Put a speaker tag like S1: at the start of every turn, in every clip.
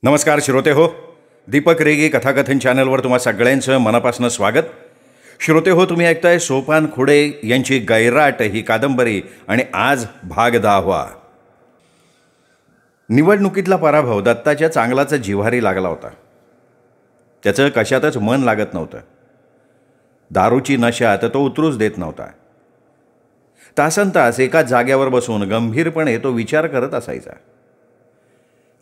S1: नमस्कार श्रोते हो, दीपक रेगे कथाकथन चॅनलवर तुम्हा सगळ्यांचं मनापासून स्वागत. श्रोते हो, तुम्ही ऐकताय सोपान खुडे यांची गैराट ही कादंबरी आणि आज भाग 10. निवडणुकीतला पराभव दत्ताच्या चांगलाच जिव्हारी लागला होता. त्याचं कशातच मन लागत नव्हतं. दारूची नशा तर तो उतरूच देत नव्हता. तासनतास एका जाग्यावर बसून गंभीरपणे तो विचार करत असायचा.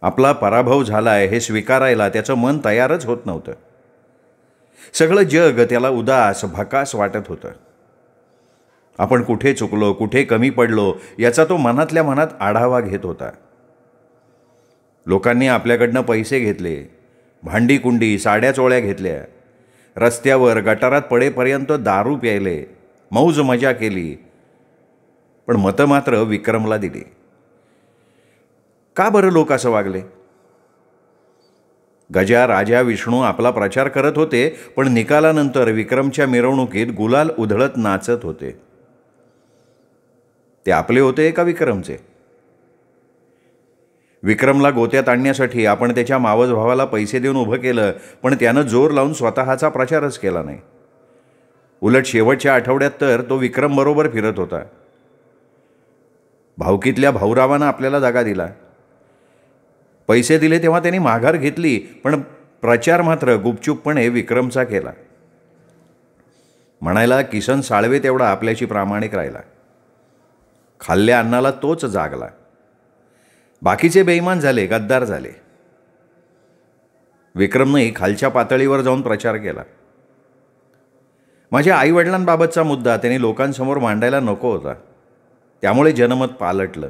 S1: आपला पराभव झालाय हे स्वीकारायला त्याचं मन तयारच होत नव्हतं. सगळं जग त्याला उदास भकास वाटत होतं. आपण कुठे चुकलो, कुठे कमी पडलो याचा तो मनातल्या मनात आढावा घेत होता. लोकांनी आपल्याकडनं पैसे घेतले, भांडी कुंडी साड्या चोळ्या घेतल्या, रस्त्यावर गटारात पडेपर्यंत दारू प्यायले, मौज मजा केली, पण मतं मात्र विक्रमला दिली. का बरं लोक असं वागले? गजा राजा विष्णू आपला प्रचार करत होते, पण निकालानंतर विक्रमच्या मिरवणुकीत गुलाल उधळत नाचत होते. ते आपले होते का विक्रमचे? विक्रमला गोत्यात आणण्यासाठी आपण त्याच्या मावस भावाला पैसे देऊन उभं केलं, पण त्यानं जोर लावून स्वतःचा प्रचारच केला नाही. उलट शेवटच्या आठवड्यात तर तो विक्रम बरोबर फिरत होता. भावकीतल्या भाऊरावानं आपल्याला जागा दिला. पैसे दिले तेव्हा त्यांनी माघार घेतली, पण प्रचार मात्र गुपचूपपणे विक्रमचा केला. म्हणायला किसन साळवे तेवढा आपल्याशी प्रामाणिक राहिला. खाल्ल्या अन्नाला तोच जागला. बाकीचे बेईमान झाले, गद्दार झाले. विक्रमने खालच्या पातळीवर जाऊन प्रचार केला. माझ्या आईवडिलांबाबतचा मुद्दा त्यांनी लोकांसमोर मांडायला नको होता, त्यामुळे जनमत पालटलं.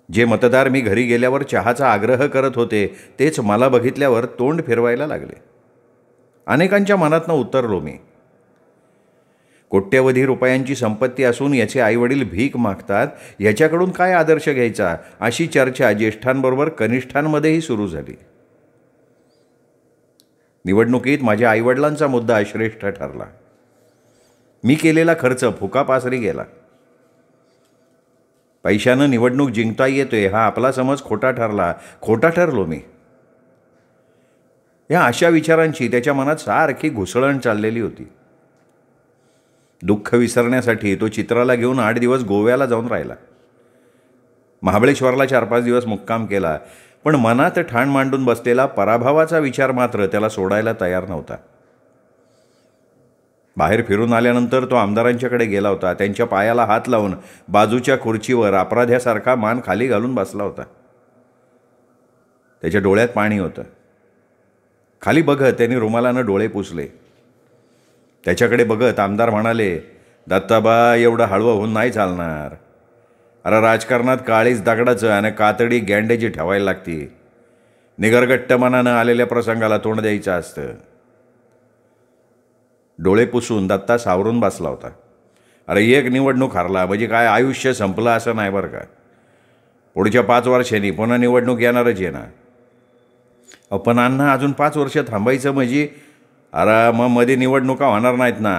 S1: जे मतदार मी घरी गेल्यावर चहाचा आग्रह करत होते, तेच मला बघितल्यावर तोंड फिरवायला लागले. अनेकांच्या मनातनं उतरलो मी. कोट्यवधी रुपयांची संपत्ती असून याचे आईवडील भीक मागतात, याच्याकडून काय आदर्श घ्यायचा, अशी चर्चा ज्येष्ठांबरोबर कनिष्ठांमध्येही सुरू झाली. निवडणुकीत माझ्या आईवडिलांचा मुद्दा श्रेष्ठ ठरला. मी केलेला खर्च फुकापासरी गेला. पैशानं निवडणूक जिंकता येतोय हा आपला समज खोटा ठरला. खोटा ठरलो मी. या अशा विचारांची त्याच्या मनात सारखी घुसळण चाललेली होती. दुःख विसरण्यासाठी तो चित्राला घेऊन 8 दिवस गोव्याला जाऊन राहिला. महाबळेश्वरला 4-5 दिवस मुक्काम केला, पण मनात ठाण मांडून बसलेला पराभवाचा विचार मात्र त्याला सोडायला तयार नव्हता. बाहेर फिरून आल्यानंतर तो आमदारांच्याकडे गेला होता. त्यांच्या पायाला हात लावून बाजूच्या खुर्चीवर अपराध्यासारखा मान खाली घालून बसला होता. त्याच्या डोळ्यात पाणी होतं. खाली बघत त्यांनी रुमालानं डोळे पुसले. त्याच्याकडे बघत आमदार म्हणाले, दत्ताबा, एवढं हळवं होऊन नाही चालणार. अरे राजकारणात काळीच दगडाचं आणि कातडी गँडेची ठेवायला लागती. निगरगट्ट मनानं आलेल्या प्रसंगाला तोंड द्यायचं असतं. डोळे पुसून दत्ता सावरून बसला होता. अरे एक निवडणूक हरला म्हणजे काय आयुष्य संपलं असं नाही बरं का. पुढच्या 5 वर्षांनी पुन्हा निवडणूक येणारच येणार. पण अण्णा अजून 5 वर्ष थांबायचं म्हणजे? अरे मग मध्ये निवडणुका होणार नाहीत ना.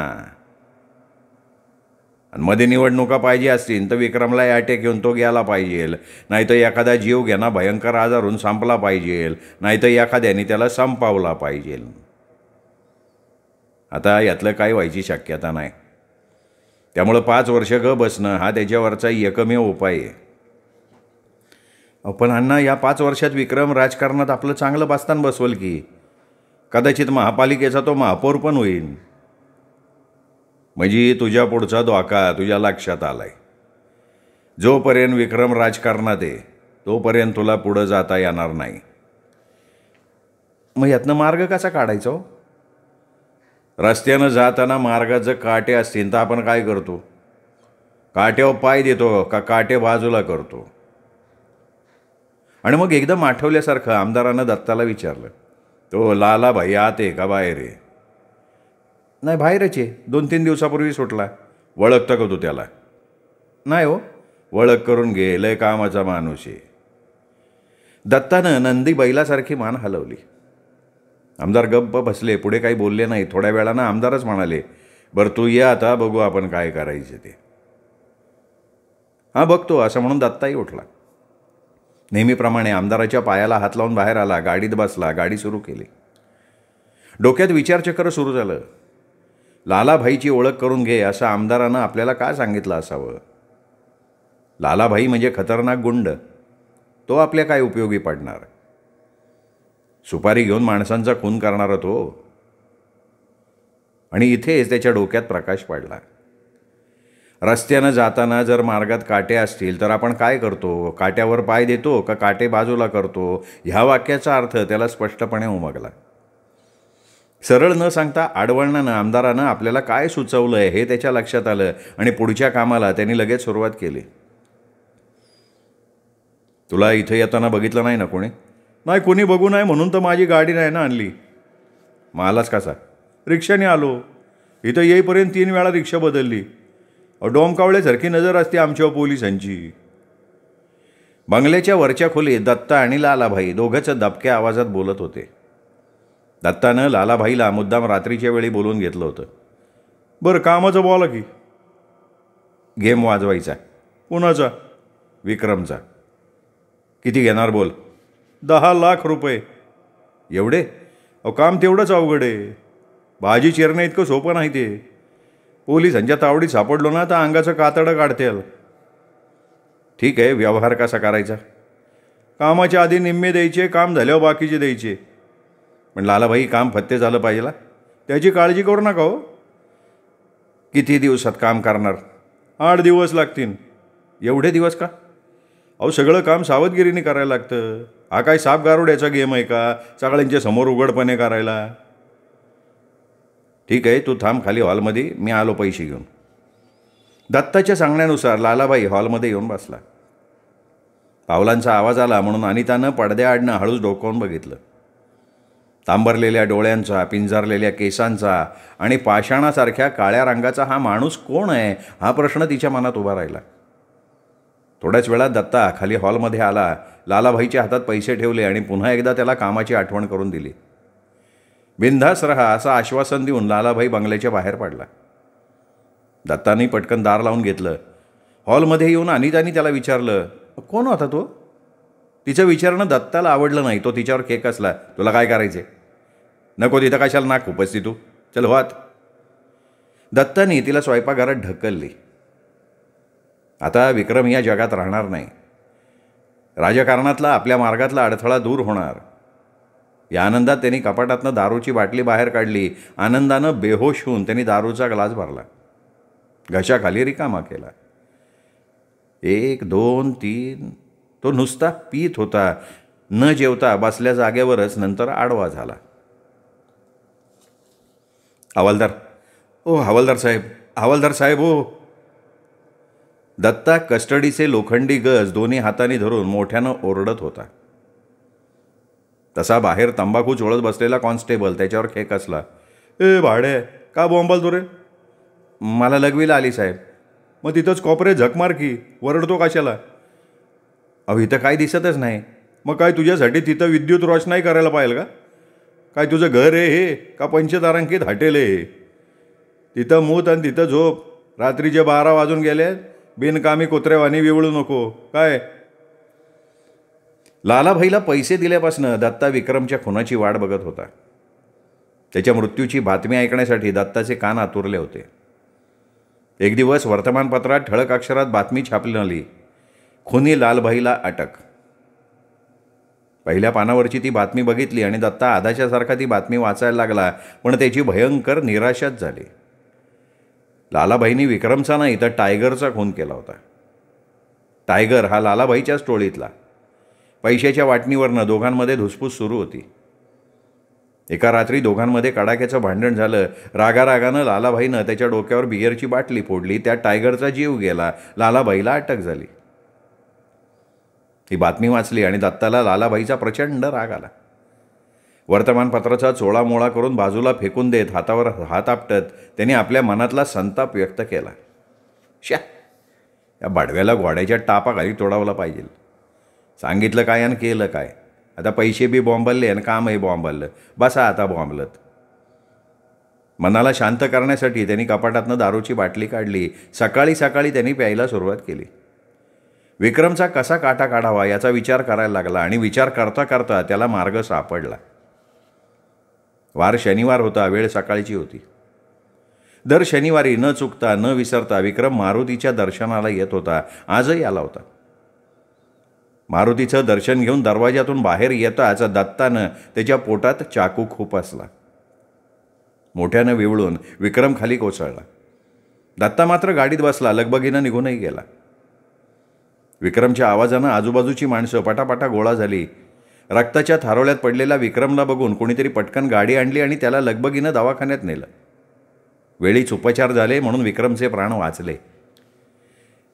S1: आणि मध्ये निवडणुका पाहिजे असतील तर विक्रमला अटॅक येऊन तो गेला पाहिजे, नाहीतर एखादा जीव घेणा भयंकर आजारून संपला पाहिजे, नाहीतर एखाद्याने त्याला संपवला पाहिजे. आता यातलं काय व्हायची शक्यता नाही. त्यामुळं 5 वर्ष बसणं हा त्याच्यावरचा एकमेव उपाय आहे. पण अण्णा, या 5 वर्षात विक्रम राजकारणात आपलं चांगलं बस्तान बसवल की. कदाचित महापालिकेचा तो महापौर पण होईल. म्हणजे तुझ्या पुढचा धोका तुझ्या लक्षात आलाय. जोपर्यंत विक्रम राजकारणात आहे तोपर्यंत तुला पुढं जाता येणार नाही. मग यातनं मार्ग कसा काढायचा हो? रस्त्यानं जाताना मार्गाचं काटे असतील तर आपण काय करतो? काट्यावर पाय देतो का काटे बाजूला करतो? आणि मग एकदम आठवल्यासारखं आमदारानं दत्ताला विचारलं, तो लाला भाई आत आहे का बाहेर आहे? नाही, बाहेरच आहे. 2-3 दिवसापूर्वी सुटला. ओळखतं का तू त्याला? नाही हो. ओळख करून घे, लय कामाचा माणूस आहे. दत्तानं नंदी बैलासारखी मान हलवली. आमदार गप्प बसले, पुढे काही बोलले नाही. थोड्या वेळानं आमदारच म्हणाले, बरं तू ये आता, बघू आपण काय करायचं ते. हां बघतो, असं म्हणून दत्ताही उठला. नेहमीप्रमाणे आमदाराच्या पायाला हात लावून बाहेर आला, गाडीत बसला, गाडी सुरू केली. डोक्यात विचारचक्र सुरू झालं. लालाभाईची ओळख करून घे असं आमदारानं आपल्याला का सांगितलं असावं? लालाभाई म्हणजे खतरनाक गुंड. तो आपल्या काय उपयोगी पडणार? सुपारी घेऊन माणसांचा खून करणारा तो. आणि इथेच त्याच्या डोक्यात प्रकाश पडला. रस्त्यानं जाताना जर मार्गात काटे असतील तर आपण काय करतो? काट्यावर पाय देतो का काटे बाजूला करतो? ह्या वाक्याचा अर्थ त्याला स्पष्टपणे उमगला. सरळ न सांगता आडवळणानं आमदारानं आपल्याला काय सुचवलं आहे हे त्याच्या लक्षात आलं आणि पुढच्या कामाला त्यांनी लगेच सुरुवात केली. तुला इथे येताना बघितलं नाही ना कोणी? नाही, कोणी बघू नाही म्हणून तर माझी गाडी नाही ना आणली. मग आलाच कसा? रिक्षाने आलो. इथं येईपर्यंत 3 वेळा रिक्षा बदलली. डोमकावळ्यासारखी नजर असते आमच्या पोलिसांची. बंगल्याच्या वरच्या खोलीत दत्ता आणि लालाभाई दोघंच दबक्या आवाजात बोलत होते. दत्तानं लालाभाईला मुद्दाम रात्रीच्या वेळी बोलून घेतलं होतं. बरं, कामाचं बोला की. गेम वाजवायचा. कुणाचा? विक्रमचा. किती घेणार बोल? 10 लाख रुपये. एवढे? काम तेवढंच अवघड आहे. भाजी चिरणं इतकं सोपं नाही ते. पोलिसांच्या तावडीत सापडलो ना तर अंगाचं कातडं काढतील. ठीक आहे, व्यवहार कसा करायचा? कामाच्या आधी निम्मे द्यायचे, काम झाल्यावर बाकीचे द्यायचे. पण लालाभाई, काम फत्ते झालं पाहिजे ना, त्याची काळजी करू नका हो. किती दिवसात काम करणार? 8 दिवस लागतील. एवढे दिवस का? अहो, सगळं काम सावधगिरीने करायला लागतं. हा काय साप गारुड्याचा गेम आहे का सगळ्यांच्या समोर उघडपणे करायला? ठीक आहे, तू थांब खाली हॉलमध्ये, मी आलो पैसे घेऊन. दत्ताच्या सांगण्यानुसार लालाभाई हॉलमध्ये येऊन बसला. पावलांचा आवाज आला म्हणून अनितानं पडद्याआडनं हळूच डोकावून बघितलं. तांबरलेल्या डोळ्यांचा, पिंजारलेल्या केसांचा आणि पाषाणासारख्या काळ्या रंगाचा हा माणूस कोण आहे हा प्रश्न तिच्या मनात उभा राहिला. थोड्याच वेळात दत्ता खाली हॉलमध्ये आला, लालाभाईच्या हातात पैसे ठेवले आणि पुन्हा एकदा त्याला कामाची आठवण करून दिली. बिनधास्त रहा असं आश्वासन देऊन लालाभाई बंगल्याच्या बाहेर पडला. दत्तानी पटकन दार लावून घेतलं. हॉलमध्ये येऊन अनितानी त्याला विचारलं, कोण होता तो? तिचं विचारणं दत्ताला आवडलं नाही. तो तिच्यावर केक असला. तुला काय करायचे? नको तिथं कशाला नाक उपसती तू, चल हो आत. दत्तानी तिला स्वयंपाकघरात ढकलली. आता विक्रम या जगात राहणार नाही. राजकारणातला आपल्या मार्गातला अडथळा दूर होणार. या आनंदात त्यांनी कपाटातनं दारूची बाटली बाहेर काढली. आनंदानं बेहोश होऊन त्यांनी दारूचा ग्लास भरला, घशाखाली रिकामा केला. 1, 2, 3. तो नुसता पीत होता. न जेवता बसल्या जागेवरच नंतर आडवा झाला. हवालदार, ओ हवालदार साहेब, हवालदार साहेब ओ. दत्ता कस्टडीचे लोखंडी गज दोन्ही हातांनी धरून मोठ्यानं ओरडत होता. तसा बाहेर तंबाखू चोळत बसलेला कॉन्स्टेबल त्याच्यावर खेक असला. ए भाडे, का बॉम्बाल तो रे? मला लगवीला आली साहेब. मग तिथंच कॉपरे झक मार की, वरडतो कशाला? अहो, इथं काय दिसतच नाही. मग काय तुझ्यासाठी तिथं विद्युत रोषणाई करायला पाहिजे का? काय तुझं घर आहे हे का पंचतारांकित हॉटेल आहे? तिथं मूत आणि तिथं झोप. रात्रीचे 12 वाजून गेले, बिनकामी कुत्रेवाणी विवळू नको काय? लालाभाईला पैसे दिल्यापासून दत्ता विक्रमच्या खुनाची वाट बघत होता. त्याच्या मृत्यूची बातमी ऐकण्यासाठी दत्ताचे कान आतुरले होते. एक दिवस वर्तमानपत्रात ठळक अक्षरात बातमी छापली आली, खुनी लालभाईला अटक. पहिल्या पानावरची ती बातमी बघितली आणि दत्ता आदाच्यासारखा ती बातमी वाचायला लागला, पण त्याची भयंकर निराशाच झाली. लालाभाईंनी विक्रमचा नाही तर टायगरचा खून केला होता. टायगर हा लालाभाईच्याच टोळीतला. पैशाच्या वाटणीवरनं दोघांमध्ये धुसफूस सुरू होती. एका रात्री दोघांमध्ये कडाक्याचं भांडण झालं. रागारागानं लालाभाईनं त्याच्या डोक्यावर बियरची बाटली फोडली. त्यात टायगरचा जीव गेला. लालाभाईला अटक झाली. ही बातमी वाचली आणि दत्ताला लालाभाईचा प्रचंड राग आला. वर्तमानपत्राचा चोळामोळा करून बाजूला फेकून देत हातावर हात आपटत त्याने आपल्या मनातला संताप व्यक्त केला. शा, या बाडव्याला घोड्याच्या टापाखाली तोडावला पाहिजे. सांगितलं काय आणि केलं काय? आता पैसे बी बॉम्बलले आणि कामही बॉम्बललं. बसा आता बॉम्बलत. मनाला शांत करण्यासाठी त्यांनी कपाटातनं दारूची बाटली काढली. सकाळी सकाळी त्यांनी प्यायला सुरुवात केली. विक्रमचा कसा काटा काढावा याचा विचार करायला लागला आणि विचार करता करता त्याला मार्ग सापडला. वार शनिवार होता, वेळ सकाळची होती. दर शनिवारी न चुकता न विसरता विक्रम मारुतीच्या दर्शनाला येत होता. आजही आला होता. मारुतीचं दर्शन घेऊन दरवाजातून बाहेर येताच दत्तानं त्याच्या पोटात चाकू खुपसला. मोठ्यानं विवळून विक्रम खाली कोसळला. दत्ता मात्र गाडीत बसला, लगबगीनं निघूनही गेला. विक्रमच्या आवाजानं आजूबाजूची माणसं पटापटा गोळा झाली. रक्ताच्या थारोळ्यात पडलेला विक्रमला बघून कोणीतरी पटकन गाडी आणली आणि त्याला लगबगीनं दवाखान्यात नेलं. वेळीच उपचार झाले म्हणून विक्रमचे प्राण वाचले.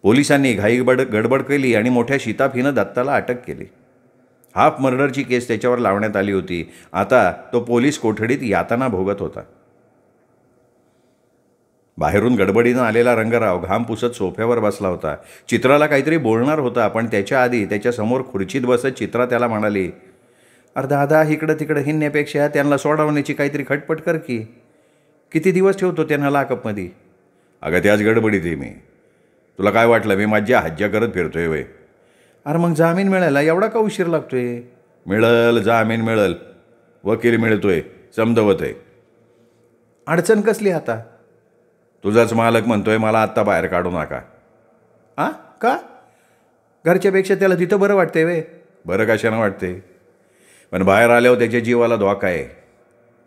S1: पोलिसांनी गडबड केली आणि मोठ्या शिताफीनं दत्ताला अटक केली. हाफ मर्डरची केस त्याच्यावर लावण्यात आली होती. आता तो पोलीस कोठडीत यातना भोगत होता. बाहेरून गडबडीनं आलेला रंगराव घाम पुसत सोफ्यावर बसला होता. चित्राला काहीतरी बोलणार होता, पण त्याच्या आधी त्याच्यासमोर खुर्चीत बसत चित्रा त्याला म्हणाली, अरे दादा, इकडं तिकडं हिंडण्यापेक्षा त्यांना सोडवण्याची काहीतरी खटपट कर की. किती दिवस ठेवतो त्यांना लाकअपमध्ये?
S2: अगं त्याच गडबडीत आहे मी. तुला काय वाटलं मी माझ्या हज्जा करत फिरतोय वय?
S1: अरे मग जामीन मिळायला एवढा का उशीर लागतोय?
S2: मिळल, जामीन मिळल, वकील मिळतोय, समजवत आहे.
S1: अडचण कसली आता?
S2: तुझाच मालक म्हणतोय मला आत्ता बाहेर काढू नका.
S1: का? घरच्यापेक्षा त्याला तिथं बरं वाटतंय वे?
S2: बरं कशानं वाटते? पण बाहेर आल्यावर त्याच्या जीवाला धोका आहे.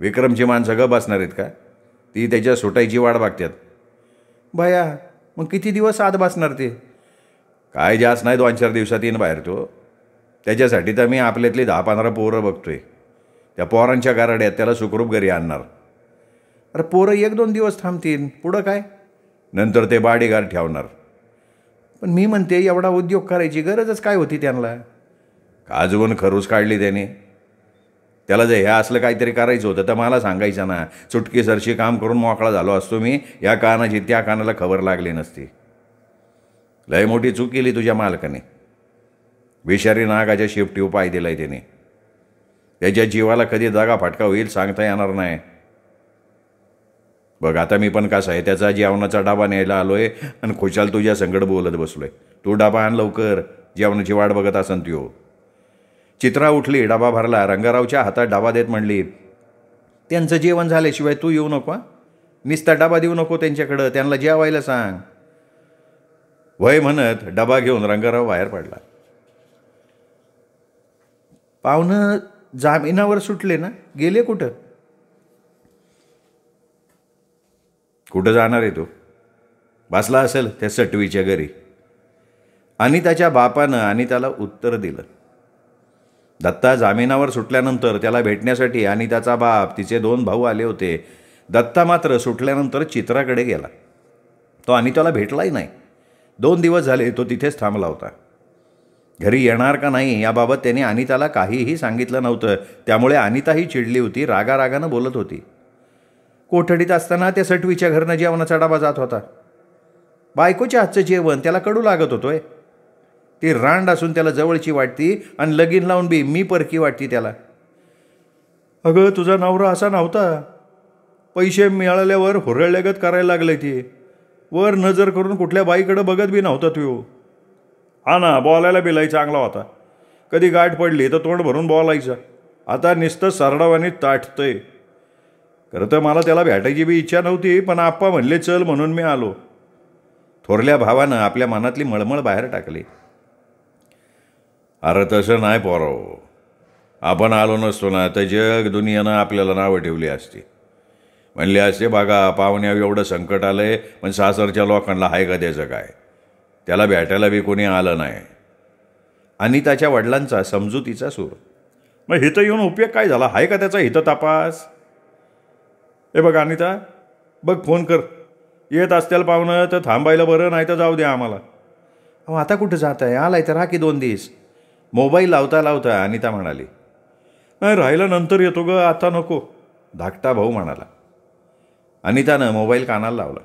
S2: विक्रमची माणसं गप बसणार आहेत का? ती त्याच्या सुटायची वाट बघतात.
S1: बया, मग किती दिवस आत बसणार ते?
S2: काय जास्त नाही, 2-4 दिवसात येईन बाहेर तो. त्याच्यासाठी तर मी आपल्यातली 10-15 पोरं बघतोय. त्या पोरांच्या गारड्यात त्याला सुखरूप घरी आणणार.
S1: अरे पोरं 1-2 दिवस थांबतील, पुढं काय?
S2: नंतर ते बाडीगार ठेवणार.
S1: पण मी म्हणते एवढा उद्योग करायची गरजच काय होती त्यांना?
S2: काजवून खरूच काढली त्याने. त्याला जर हे असलं काहीतरी करायचं होतं तर मला सांगायचं ना. चुटकीसरशी काम करून मोकळा झालो असतो मी. या कानाची त्या कानाला खबर लागली नसती. लय मोठी चूक केली तुझ्या मालकाने. विषारी नागाच्या शेपटीवर पाय दिलाय त्याने. त्याच्या जीवाला कधी दगा फटका होईल सांगता येणार नाही. बघ आता मी पण कसा आहे, त्याचा जेवणाचा डबा न्यायला आलोय आणि खुशाल तुझ्या संगड बोलत बसलोय. तू डबा आण लवकर, जेवणाची वाट बघत असन त्यो. चित्रा उठली, डबा भरला. रंगारावच्या हातात डबा देत म्हणली, त्यांचं जेवण झाल्याशिवाय तू येऊ नको. नुसता डबा देऊ नको त्यांच्याकडं, त्यांना जेवायला सांग. वय म्हणत डबा घेऊन रंगाराव बाहेर पडला.
S1: पाहुणं जामिनावर सुटले ना, गेले कुठं?
S2: कुठं जाणार आहे तो? बसला असेल त्या सटवीच्या घरी.
S1: अनिताच्या बापानं अनिताला उत्तर दिलं.
S2: दत्ता जामिनावर सुटल्यानंतर त्याला भेटण्यासाठी अनिताचा बाप, तिचे 2 भाऊ आले होते.
S1: दत्ता मात्र सुटल्यानंतर चित्राकडे गेला. तो अनिताला भेटलाही नाही. 2 दिवस झाले तो तिथेच थांबला होता. घरी येणार का नाही याबाबत त्याने अनिताला काहीही सांगितलं नव्हतं. त्यामुळे अनिताही चिडली होती, रागारागानं बोलत होती. कोठडीत असताना त्या सटवीच्या घरनं जेवणाचा डबा जात होता. बायकोच्या हातचं जेवण त्याला कडू लागत होतोय. ती रांड असून त्याला जवळची वाटती आणि लगीन लावून बी मी परकी वाटती त्याला.
S2: अगं तुझा नवरा असा नव्हता. पैसे मिळाल्यावर हुरळल्यागत करायला लागले. ती वर नजर करून कुठल्या बाईकडे बघत बी नव्हता तू. हा ना, बोलायला बिलाही चांगला होता. कधी गाठ पडली तर तोंड भरून बोलायचं. आता नुसतं सरडावानी ताटतंय. खरं तर मला त्याला भेटायची बी इच्छा नव्हती, पण आप्पा म्हणले चल म्हणून मी आलो.
S1: थोरल्या भावानं आपल्या मनातली मळमळ बाहेर टाकली.
S2: अरे तसं नाही पोराव. आपण आलो नसतो ना तर जग दुनियानं आपल्याला नावं ठेवली असती. म्हणले असते बघा पाहुण्या एवढं संकट आलंय, पण सासरच्या लोकांना हाय का त्याचं काय? त्याला भेटायला बी कोणी आलं नाही.
S1: अनिताच्या वडिलांचा समजुतीचा सूर.
S2: मग हिथं येऊन उपयोग काय झाला? हाय का त्याचा हिथं तपास? हे बघ अनिता, बघ फोन कर. येत असतील पाहुणं तर थांबायला बरं, नाही तर जाऊ द्या आम्हाला.
S1: अहो आता कुठं जात आहे? आलाय तर हा की 2 दिवस. मोबाईल लावता लावता अनिता म्हणाली.
S2: नाही राहिलं नंतर येतो ग, आता नको,
S1: धाकटा भाऊ म्हणाला. अनितानं मोबाईल कानाला लावला.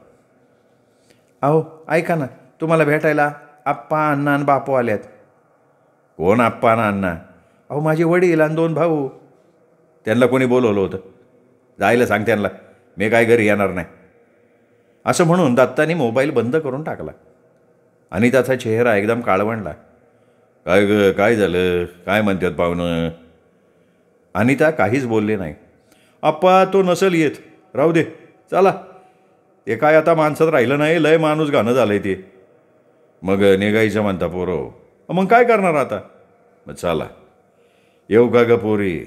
S1: अहो ऐका ना, तुम्हाला भेटायला आप्पा, अण्णा आणि बापू आल्यात.
S2: कोण आप्पा ना अण्णा?
S1: अहो माझे वडील आणि 2 भाऊ.
S2: त्यांना कोणी बोलवलं होतं? जायला सांग त्यांना, मी काय घरी येणार नाही.
S1: असं म्हणून दत्तानी मोबाईल बंद करून टाकला. अनिताचा चेहरा एकदम काळवंडला. काय ग, काय झालं, काय म्हणतात पाहुणं?
S2: अनिता काहीच बोलले नाही. आप्पा तो नसेल येत, राहू दे, चला. ते काय आता माणसात राहिलं नाही, लय माणूस गाणं झालंय ते.
S1: मग निघायचं म्हणता पोरो?
S2: मग काय करणार आता?
S1: मग चला, येऊ का ग पोरी?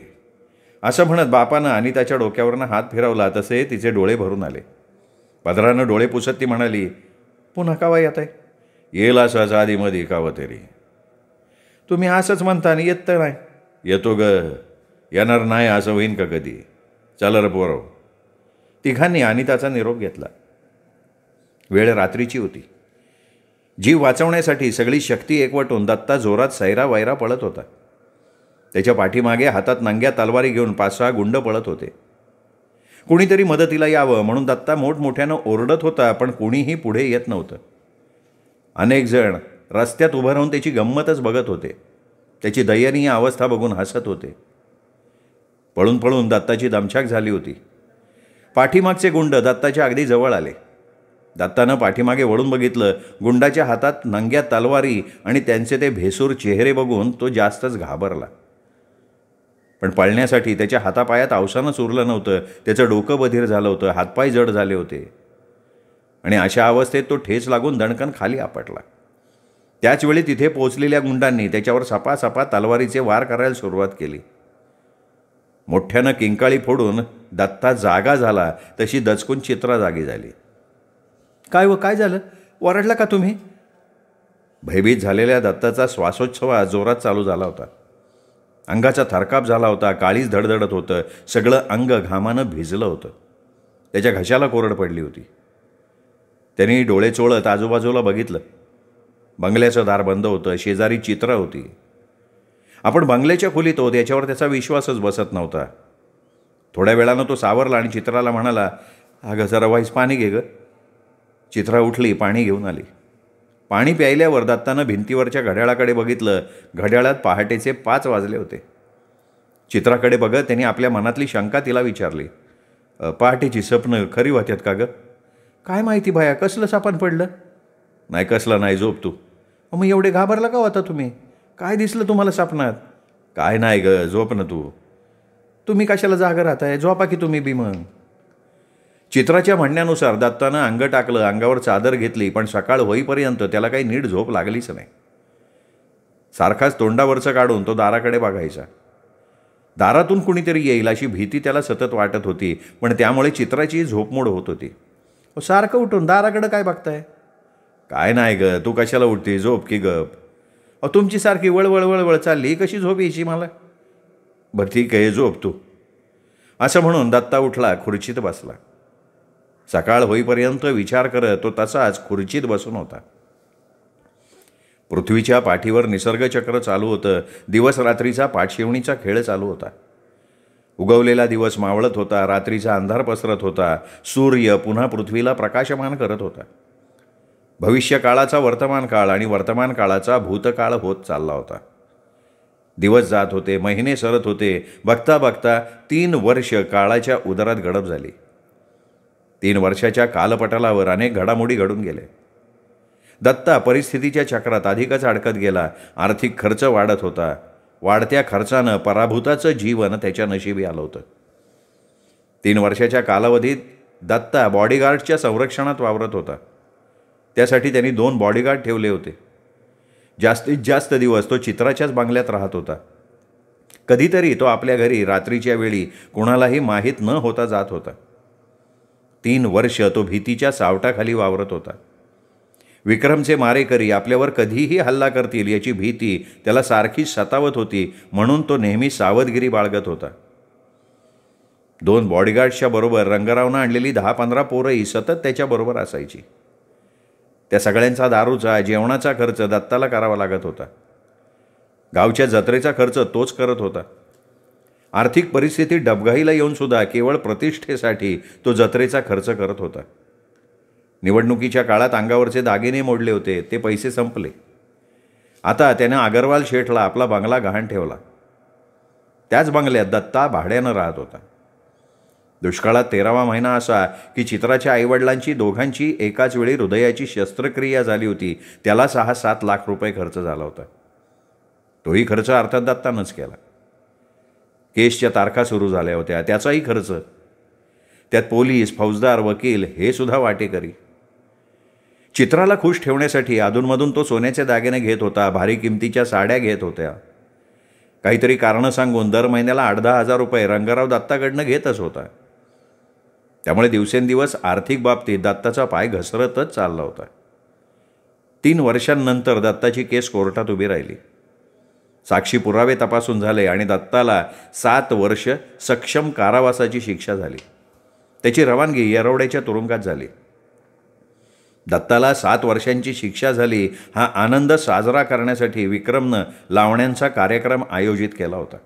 S2: असं म्हणत बापानं अनिताच्या डोक्यावरनं हात फिरवला, तसे तिचे डोळे भरून आले. पदरानं डोळे पुसत ती म्हणाली, पुन्हा का वाई आता?
S1: येईल असंच आधीमध्ये कावं तरी.
S2: तुम्ही असंच म्हणता आणि येत तर नाही.
S1: येतो ग, येणार नाही असं होईन का कधी? चल रे पोरो.
S2: तिघांनी अनिताचा निरोप घेतला. वेळ रात्रीची होती. जीव वाचवण्यासाठी सगळी शक्ती एकवटून दत्ता जोरात सैरा वैरा पळत होता. त्याच्या पाठीमागे हातात नंग्या तलवारी घेऊन 5-6 गुंड पळत होते. कुणीतरी मदतीला यावं म्हणून दत्ता मोठमोठ्यानं ओरडत होता, पण कुणीही पुढे येत नव्हतं. अनेक जण रस्त्यात उभं राहून त्याची गंमतच बघत होते. त्याची दयनीय अवस्था बघून हसत होते. पळून पळून दत्ताची दमछाक झाली होती. पाठीमागचे गुंड दत्ताच्या अगदी जवळ आले. दत्तानं पाठीमागे वळून बघितलं. गुंडाच्या हातात नंग्या तलवारी आणि त्यांचे ते भेसूर चेहरे बघून तो जास्तच घाबरला. पण पळण्यासाठी त्याच्या हातापायात अवसानच उरलं नव्हतं. त्याचं डोकं बधीर झालं होतं, हातपाय जड झाले होते आणि अशा अवस्थेत तो ठेच लागून दणकन खाली आपटला. त्याचवेळी तिथे पोचलेल्या गुंडांनी त्याच्यावर सपासपा तलवारीचे वार करायला सुरुवात केली. मोठ्यानं किंकाळी फोडून दत्ता जागा झाला तशी दचकून चित्रा जागी झाली. काय झालं? ओरडला का तुम्ही? भयभीत झालेल्या दत्ताचा श्वासोच्छवास जोरात चालू झाला होता. अंगाचा थरकाप झाला होता. काळीच धडधडत होतं. सगळं अंग घामानं भिजलं होतं. त्याच्या घशाला कोरड पडली होती. त्यांनी डोळे चोळत आजूबाजूला बघितलं. बंगल्याचं दार बंद होतं. शेजारी चित्रा होती. आपण बंगल्याच्या खोलीत होत याच्यावर त्याचा विश्वासच बसत नव्हता. थोड्या वेळानं तो सावरला आणि चित्राला म्हणाला, अगं जरा वाईस पाणी घे ग. चित्रा उठली, पाणी घेऊन आली. पाणी प्यायल्यावर दत्तानं भिंतीवरच्या घड्याळाकडे बघितलं. घड्याळात पहाटेचे 5 वाजले होते. चित्राकडे बघत त्यांनी आपल्या मनातली शंका तिला विचारली, पहाटेची स्वप्न खरी होत्यात का ग? काय माहिती बाया, कसलं सापण पडलं? नाही कसलं नाही, झोप तू. मग एवढे घाबरला का होता तुम्ही? काय दिसलं तुम्हाला स्वप्नात? काय नाही ग, झोप ना तू. तुम्ही कशाला जागा राहताय? झोपा की तुम्ही बी मग. चित्राच्या म्हणण्यानुसार दत्तानं अंग टाकलं, अंगावर चादर घेतली, पण सकाळ होईपर्यंत त्याला काही नीट झोप लागलीच नाही. सारखाच तोंडावरचं काढून तो दाराकडे बघायचा. दारातून कुणीतरी येईल अशी भीती त्याला सतत वाटत होती, पण त्यामुळे चित्राची झोपमोड होत होती. सारखं उठून दाराकडं काय बघताय? काय नाही ग, तू कशाला उठती, झोप की गप. तुमची सारखी वळवळ वळवळ चालली, कशी झोप यायची मला? बरं ठीक आहे, झोप तू. असं म्हणून दत्ता उठला, खुर्चीत बसला. सकाळ होईपर्यंत विचार करत तो तसाच खुर्चीत बसून होता. पृथ्वीच्या पाठीवर निसर्गचक्र चालू होतं. दिवस रात्रीचा पाठशिवणीचा खेळ चालू होता. उगवलेला दिवस मावळत होता. रात्रीचा अंधार पसरत होता. सूर्य पुन्हा पृथ्वीला प्रकाशमान करत होता. भविष्यकाळाचा वर्तमान काळ आणि वर्तमान काळाचा भूतकाळ होत चालला होता. दिवस जात होते, महिने सरत होते. बघता बघता 3 वर्ष काळाच्या उदरात गडप झाली. 3 वर्षाच्या कालपटलावर अनेक घडामोडी घडून गेले. दत्ता परिस्थितीच्या चक्रात अधिकच अडकत गेला. आर्थिक खर्च वाढत होता. वाढत्या खर्चानं पराभूताचं जीवन त्याच्या नशिबी आलं होतं. 3 वर्षाच्या कालावधीत दत्ता बॉडीगार्डच्या संरक्षणात वावरत होता. त्यासाठी त्यांनी 2 बॉडीगार्ड ठेवले होते. जास्तीत जास्त दिवस तो चित्राच्याच बंगल्यात राहत होता. कधीतरी तो आपल्या घरी रात्रीच्या वेळी कुणालाही माहीत न होता जात होता. 3 वर्ष तो भीतीच्या सावटाखाली वावरत होता. विक्रमचे मारेकरी आपल्यावर कधीही हल्ला करतील याची भीती त्याला सारखी सतावत होती, म्हणून तो नेहमी सावधगिरी बाळगत होता. 2 बॉडीगार्ड्सच्या बरोबर रंगरावनं आणलेली 10-15 पोरंही सतत त्याच्याबरोबर असायची. त्या सगळ्यांचा दारूचा, जेवणाचा खर्च दत्ताला करावा लागत होता. गावच्या जत्रेचा खर्च तोच करत होता. आर्थिक परिस्थिती डबघाईला येऊनसुद्धा केवळ प्रतिष्ठेसाठी तो जत्रेचा खर्च करत होता. निवडणुकीच्या काळात अंगावरचे दागिने मोडले होते, ते पैसे संपले. आता त्यानं अगरवाल शेठला आपला बंगला गहाण ठेवला. त्याच बंगल्यात दत्ता भाड्यानं राहत होता.
S1: दुष्काळात 13वा महिना असा की चित्राच्या आईवडिलांची दोघांची एकाच वेळी हृदयाची शस्त्रक्रिया झाली होती. त्याला 6-7 लाख रुपये खर्च झाला होता. तोही खर्च अर्थात दत्तानंच केला. केसच्या तारखा सुरू झाल्या होत्या, त्याचाही खर्च. त्यात पोलीस, फौजदार, वकील हे सुद्धा वाटेकरी. चित्राला खुश ठेवण्यासाठी अधूनमधून तो सोन्याचे दागिने घेत होता, भारी किमतीच्या साड्या घेत होत्या. काहीतरी कारणं सांगून दर महिन्याला 8-10 हजार रुपये रंगराव दत्ताकडनं घेतच होता. त्यामुळे दिवसेंदिवस आर्थिक बाबतीत दत्ताचा पाय घसरतच चालला होता. 3 वर्षांनंतर दत्ताची केस कोर्टात उभी राहिली. साक्षी पुरावे तपासून झाले आणि दत्ताला 7 वर्ष सक्षम कारावासाची शिक्षा झाली. त्याची रवानगी येरवड्याच्या तुरुंगात झाली. दत्ताला 7 वर्षांची शिक्षा झाली हा आनंद साजरा करण्यासाठी विक्रमनं लावण्यांचा कार्यक्रम आयोजित केला होता.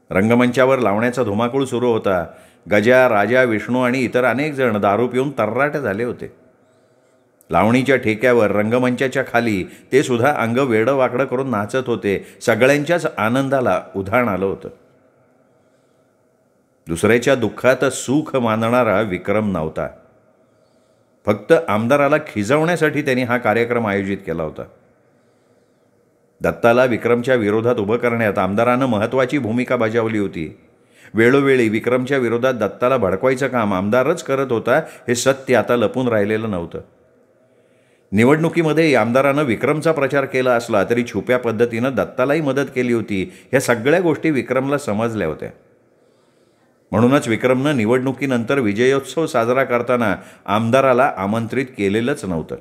S1: रंगमंचावर लावण्याचा धुमाकूळ सुरू होता. गजा, राजा, विष्णू आणि इतर अनेक जण दारू पिऊन तर्राट झाले होते. लावणीच्या ठेक्यावर रंगमंचाच्या खाली ते सुद्धा अंग वेडं वाकडं करून नाचत होते. सगळ्यांच्याच आनंदाला उधाण आलं होतं. दुसऱ्याच्या दुःखात सुख मानणारा विक्रम नव्हता. फक्त आमदाराला खिजवण्यासाठी त्यांनी हा कार्यक्रम आयोजित केला होता. दत्ताला विक्रमच्या विरोधात उभं करण्यात आमदारानं महत्त्वाची भूमिका बजावली होती. वेळोवेळी विक्रमच्या विरोधात दत्ताला भडकवायचं काम आमदारच करत होता हे सत्य आता लपून राहिलेलं नव्हतं. निवडणुकीमध्ये आमदारानं विक्रमचा प्रचार केला असला तरी छुप्या पद्धतीनं दत्तालाही मदत केली होती. ह्या सगळ्या गोष्टी विक्रमला समजल्या होत्या. म्हणूनच विक्रमनं निवडणुकीनंतर विजयोत्सव साजरा करताना आमदाराला आमंत्रित केलेलंच नव्हतं.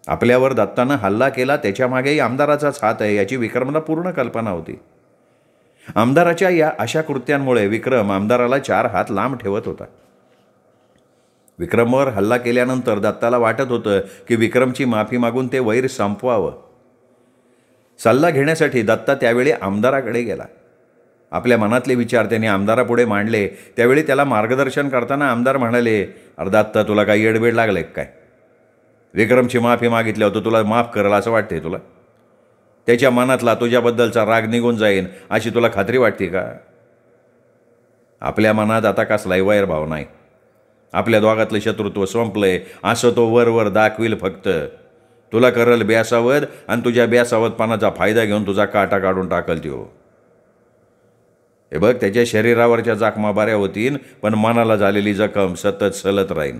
S1: आपल्यावर दत्तानं हल्ला केला त्याच्यामागेही आमदाराचाच हात आहे याची विक्रमला पूर्ण कल्पना होती. आमदाराच्या या अशा कृत्यांमुळे विक्रम आमदाराला 4 हात लांब ठेवत होता. विक्रमवर हल्ला केल्यानंतर दत्ताला वाटत होतं की विक्रमची माफी मागून ते वैर संपवावं. सल्ला घेण्यासाठी दत्ता त्यावेळी आमदाराकडे गेला. आपल्या मनातले विचार त्यांनी आमदारापुढे मांडले. त्यावेळी त्याला मार्गदर्शन करताना आमदार म्हणाले, "अरे दत्ता, तुला काही येडबेड लागले काय? विक्रमची माफी मागितल्यावर तो तुला माफ करेल असं वाटते तुला? त्याच्या मनातला तुझ्याबद्दलचा राग निघून जाईन अशी तुला खात्री वाटते का? आपल्या मनात आता कसलाही वैरभाव नाही. आपल्या दोघातलं शत्रुत्व संपलंय असं तो वर दाखविल. फक्त तुला करल बेसावध आणि तुझ्या बेसावधपणाचा फायदा घेऊन तुझा काटा काढून टाकल त्यो. हे बघ, त्याच्या शरीरावरच्या जखमा बऱ्या होतील पण मनाला झालेली जखम सतत सलत राहीन.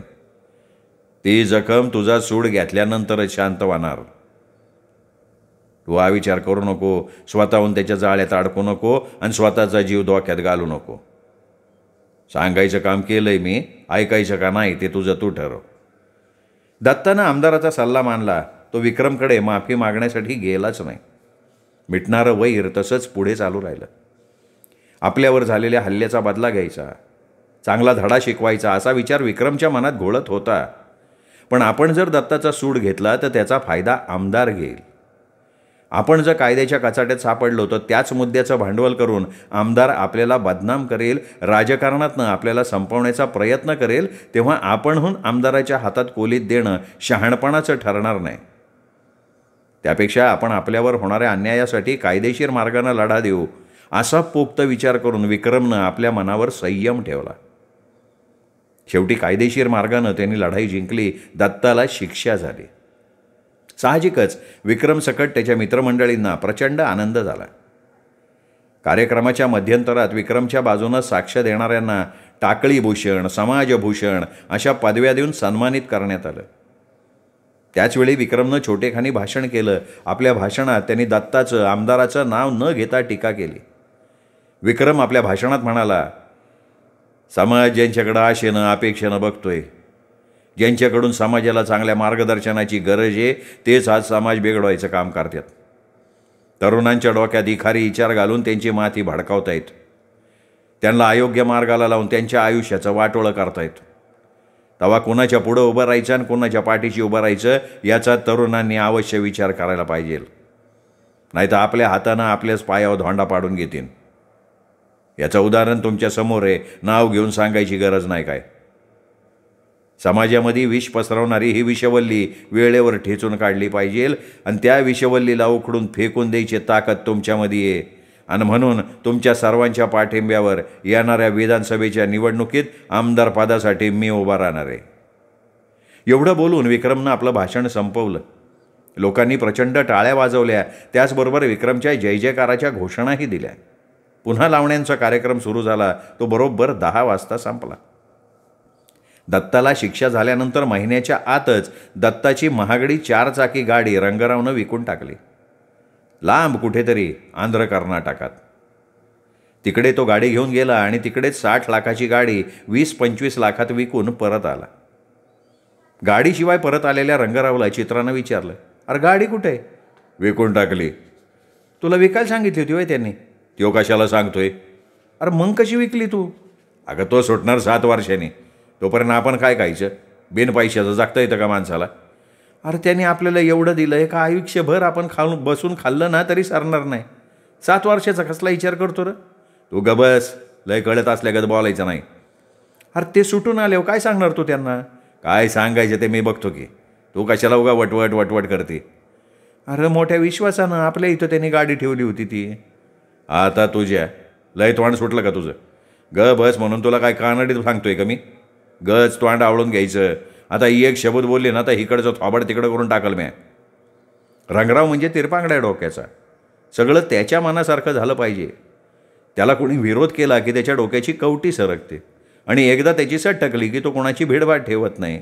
S1: ती जखम तुझा सूड घेतल्यानंतरच शांत होणार. तू हा विचार करू नको, स्वतःहून त्याच्या जाळ्यात अडकू नको आणि स्वतःचा जीव धोक्यात घालू नको. सांगायचं काम केलंय मी, ऐकायचं का नाही ते तुझं तू ठरव." दत्तानं आमदाराचा सल्ला मानला. तो विक्रमकडे माफी मागण्यासाठी गेलाच नाही. मिटणारं वैर तसंच पुढे चालू राहिलं. आपल्यावर झालेल्या हल्ल्याचा बदला घ्यायचा, चांगला धडा शिकवायचा असा विचार विक्रमच्या मनात घोळत होता. पण आपण जर दत्ताचा सूड घेतला तर त्याचा फायदा आमदार घेईल. आपण जर कायद्याच्या कचाट्यात सापडलो तर त्याच मुद्द्याचं भांडवल करून आमदार आपल्याला बदनाम करेल, राजकारणातनं आपल्याला संपवण्याचा प्रयत्न करेल. तेव्हा आपणहून आमदाराच्या हातात कोलीत देणं शहाणपणाचं ठरणार नाही. त्यापेक्षा आपण आपल्यावर होणाऱ्या अन्यायासाठी कायदेशीर मार्गानं लढा देऊ असा पोक्त विचार करून विक्रमनं आपल्या मनावर संयम ठेवला. शेवटी कायदेशीर मार्गानं त्यांनी लढाई जिंकली. दत्ताला शिक्षा झाली. साहजिकच विक्रम सकट त्याच्या मित्रमंडळींना प्रचंड आनंद झाला. कार्यक्रमाच्या मध्यंतरात विक्रमच्या बाजूनं साक्ष देणाऱ्यांना टाकळीभूषण, समाजभूषण अशा पदव्या देऊन सन्मानित करण्यात आलं. त्याचवेळी विक्रमनं छोटेखानी भाषण केलं. आपल्या भाषणात त्यांनी दत्ताचं, आमदाराचं नाव न घेता टीका केली. विक्रम आपल्या भाषणात म्हणाला, "समाज ज्यांच्याकडं आशेनं, अपेक्षेनं बघतोय, ज्यांच्याकडून समाजाला चांगल्या मार्गदर्शनाची गरज आहे, तेच आज समाज बिघडवायचं काम करतात. तरुणांच्या डोक्यात इखारी विचार घालून त्यांची माथी भडकावतायत. त्यांना अयोग्य मार्गाला लावून त्यांच्या आयुष्याचं वाटोळं करतायत. तेव्हा कुणाच्या पुढं उभं राहायचं आणि कुणाच्या पाठीशी उभं राहायचं याचा तरुणांनी अवश्य विचार करायला पाहिजे. नाहीतर आपल्या हातानं आपल्याच पायावर धोंडा पाडून घेतील. याचं उदाहरण तुमच्या समोर आहे, नाव घेऊन सांगायची गरज नाही काय. समाजामध्ये विष पसरवणारी ही विषवल्ली वेळेवर ठेचून काढली पाहिजे आणि त्या विषवल्लीला उखडून फेकून द्यायची ताकद तुमच्यामध्ये आहे आणि म्हणून तुमच्या सर्वांच्या पाठिंब्यावर येणाऱ्या विधानसभेच्या निवडणुकीत आमदार पदासाठी मी उभा राहणार आहे. एवढं बोलून विक्रमनं आपलं भाषण संपवलं. लोकांनी प्रचंड टाळ्या वाजवल्या. त्याचबरोबर विक्रमच्या जय जयकाराच्या घोषणाही दिल्या. पुन्हा लावण्यांचा कार्यक्रम सुरू झाला. तो बरोबर 10 वाजता संपला. दत्ताला शिक्षा झाल्यानंतर महिन्याच्या आतच दत्ताची महागडी 4 चाकी गाडी रंगरावनं विकून टाकली. लांब कुठेतरी आंध्र कर्नाटकात. तिकडे तो गाडी घेऊन गेला आणि तिकडेच 60 लाखाची गाडी 20-25 लाखात विकून परत आला. गाडीशिवाय परत आलेल्या रंगरावला चित्रानं विचारलं, अरे गाडी कुठे? विकून टाकली. तुला विकायला सांगितली होती होय त्यांनी? तो कशाला सांगतोय? अरे मग कशी विकली तू? अगं तो सुटणार 7 वर्षांनी. तोपर्यंत आपण काय खायचं? बिन पैशाचं जगता येतं का माणसाला? अरे त्यांनी आपल्याला एवढं दिलं आहे का आयुष्यभर आपण बसून खाल्लं ना तरी सरणार नाही. 7 वर्षाचा कसला विचार करतो रे तू? गबस, लय कळत असल्यागत बोलायचं नाही. अरे ते सुटून आल्यावर काय सांगणार तू त्यांना? काय सांगायचं ते मी बघतो की. तू कशाला उगा वटवट करते? अरे मोठ्या विश्वासानं आपल्या इथं त्यांनी गाडी ठेवली होती ती. आता तुझ्या लय तोंड सुटलं का तुझं? ग बस म्हणून तुला काय कानडीत सांगतोय का मी? गच तोंड आवळून घ्यायचं. आता ही एक शब्द बोलली ना तर इकडचं थोबाड तिकडं करून टाकल म्या. रंगराव म्हणजे तिरपांगड्या डोक्याचा. सगळं त्याच्या मनासारखं झालं पाहिजे. त्याला कोणी विरोध केला की त्याच्या डोक्याची कवटी सरकते आणि एकदा त्याची सट टकली की तो कोणाची भेडभाट ठेवत नाही.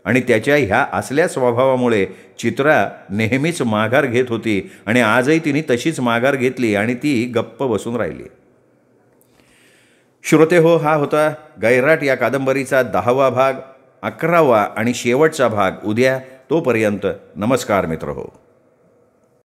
S1: आणि त्याच्या ह्या असल्या स्वभावामुळे चित्रा नेहमीच माघार घेत होती आणि आजही तिने तशीच माघार घेतली आणि ती गप्प बसून राहिली. श्रोते हो, हा होता गैराट या कादंबरीचा 10वा भाग, 11वा आणि शेवटचा भाग उद्या. तोपर्यंत नमस्कार मित्र हो.